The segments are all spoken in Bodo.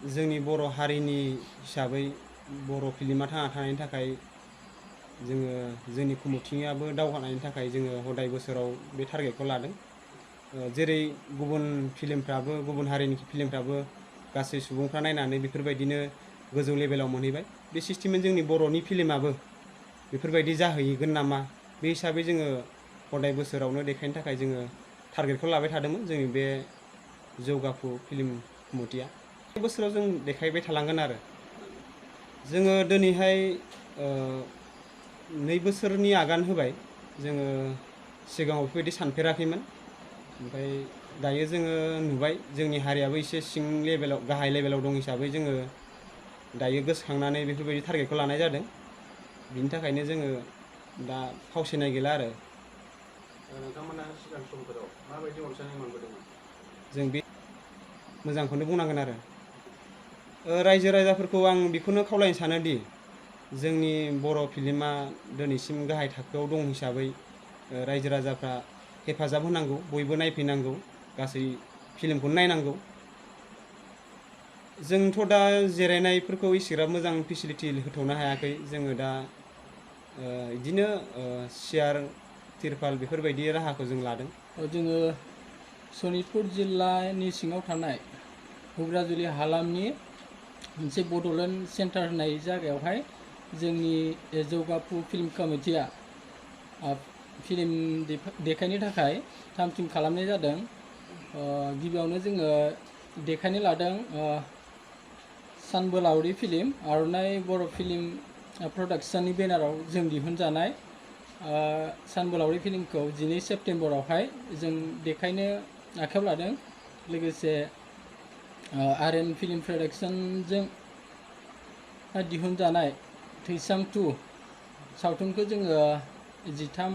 जोंनि बर' हारिनि हिसाबै बर' फिल्मा थांना थानायनि थाखाय जोङो जोंनि कमिटियाबो दावगानायनि थाखाय जोङो हदाय बोसोराव बे टारगेटखौ लादों। जेरै गुबुन फिल्मफ्राबो गुबुन हारिनि फिल्मफ्राबो गासै सुबुंफ्रा नायनानै बेफोरबायदिनो गोजौ लेभेलाव मोनहैबाय, बे सिस्टेमै जोंनि बर'नि फिल्माबो बेफोरबायदि जाहैगोन नामा, बे हिसाबै जोङो हदाय बोसोरावनो देखायनो थाखाय जोङो टारगेटखौ लाबाय थादोंमोन जोंनि बे जौगाफु फिल्म कमिटिया। बे बोसोराव जों देखायबाय थालांगोन आरो जोङो दिनैहाय 2 बोसोरनि आगान होबाय। जोङो सिगाङाव बेफोरबायदि सानफेराखैमोन, ओमफ्राय दायो जोङो नुबाय जोंनि हारियाबो एसे सिं लेभेलाव गाहाय लेभेलाव दं हिसाबै जोङो दायो गोसोखांनानै बेफोरबायदि टारगेटखौ लानाय जादों। बिनि थाखायनो जोङो दा फावसायनाय गैला आरो। नोंथांमोना सिगां समफोराव माबायदि अनसायनाय मोनबोदोंमोन? जों बे मोजांखौनो बुंनांगोन आरो रायजो राजाफोरखौ आं बेखौनो खावलायनो सानोदि जोंनि बर' फिल्मा दिनैसिम गाहाय थाखोआव दं हिसाबै रायजो राजाफ्रा हेफाजाब होनांगौ, बयबो नायफैनांगौ, गासै फिल्मखौनो नायनांगौ। जोंथ' दा जिरायनायफोरखौ इसेग्राब मोजां फेसिलिटि होथ'नो हायाखै। जोङो दा बिदिनो सियार तिरपाल बेफोरबायदि राहाखौ जों लादों। जोङो सनितपुर जिल्लानि सिङाव थानाय हुग्राजुलि हालामनि मोनसे बड'लेण्ड सेन्टार होननाय जायगायावहाय जोंनि जौगाफु फिल्म कमिटिया फिल्म देखायनो थाखाय थाम थिम खालामनाय जादों। गिबियावनो जोङो देखायनो लादों सानबोलावरि फिल्म, आर'नाइ बर' फिल्म प्रडाक्शननि बेनाराव जों दिहुनजानाय सानबोलावरि फिल्मखौ 12 सेप्तेम्बरावहाय जों देखायनो आखायाव लादों। लोगोसे आरएन फिल्म प्रडाक्शनजों दिहुनजानाय थैसाम 2 सावथुनखौ जोङो 13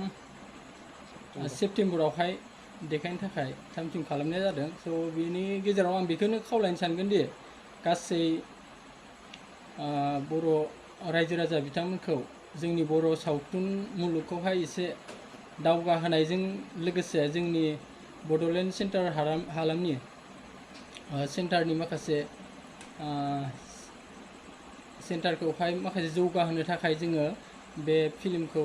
सेप्तेम्बरावहाय देखायनो थाखाय थाम थिम खालामनाय जादों। स' बेनि गेजेराव आं बेखौनो खावलायनो सानगोन दि गासै बर' रायजो राजा बिथांमोनखौ जोंनि बर' सावथुन मुलुगखौहाय एसे दावगाहोनायजों लोगोसे जोंनि बड'लेण्ड सेन्टार हालामनि सेन्टारनि माखासे सेन्टारखौहाय माखासे जौगाहोनो थाखाय जोङो बे फिल्मखौ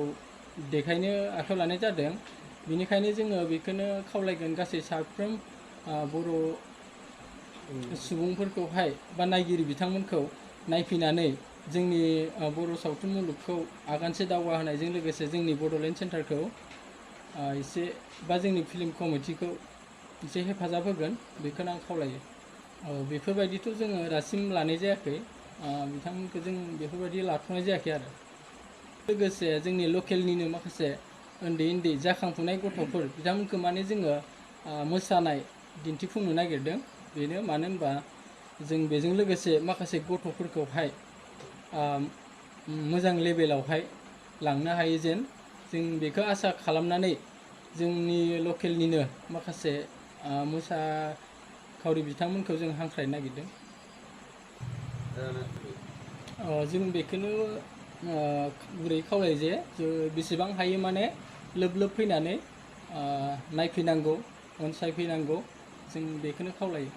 देखायनो आखायाव लानाय जादों। बेनिखायनो जोङो बेखौनो खावलायगोन गासै साफ्रोम बर' सुबुंफोरखौहाय बा नायगिरि बिथांमोनखौ नायफैनानै जोंनि बर' सावथुन मुलुगखौ आगानसे दावगाहोनायजों लोगोसे जोंनि बड'लेण्ड सेन्टारखौ एसे बा जोंनि फिल्म कमिटिखौ एसे हेफाजाब होगोन, बेखौनो आं खावलायो। बेफोरबायदिथ' जोङो दासिम लानाय जायाखै, बिथांमोनखौ जों बेफोरबायदि लाथ'नाय जायाखै आरो। लोगोसे जोंनि लकेलनिनो माखासे उन्दै उन्दै जाखांफुनाय गथ'फोर बिथांमोनखौ माने जोङो मोसानाय दिन्थिफुंनो नागिरदों। बेनो मानो होनबा जों बेजों लोगोसे माखासे गथ'फोरखौहाय मोजां लेभेलावहाय लांनो हायो जेन, जों बेखौ आसा खालामनानै जोंनि लकेलनिनो माखासे मोसाखावरि बिथांमोनखौ जों हांख्रायनो नागिरदों। जों बेखौनो गुरै खावलायो जे बेसेबां हायो माने लोब लोब फैनानै नायफैनांगौ, अनसायफैनांगौ, जों बेखौनो खावलायो।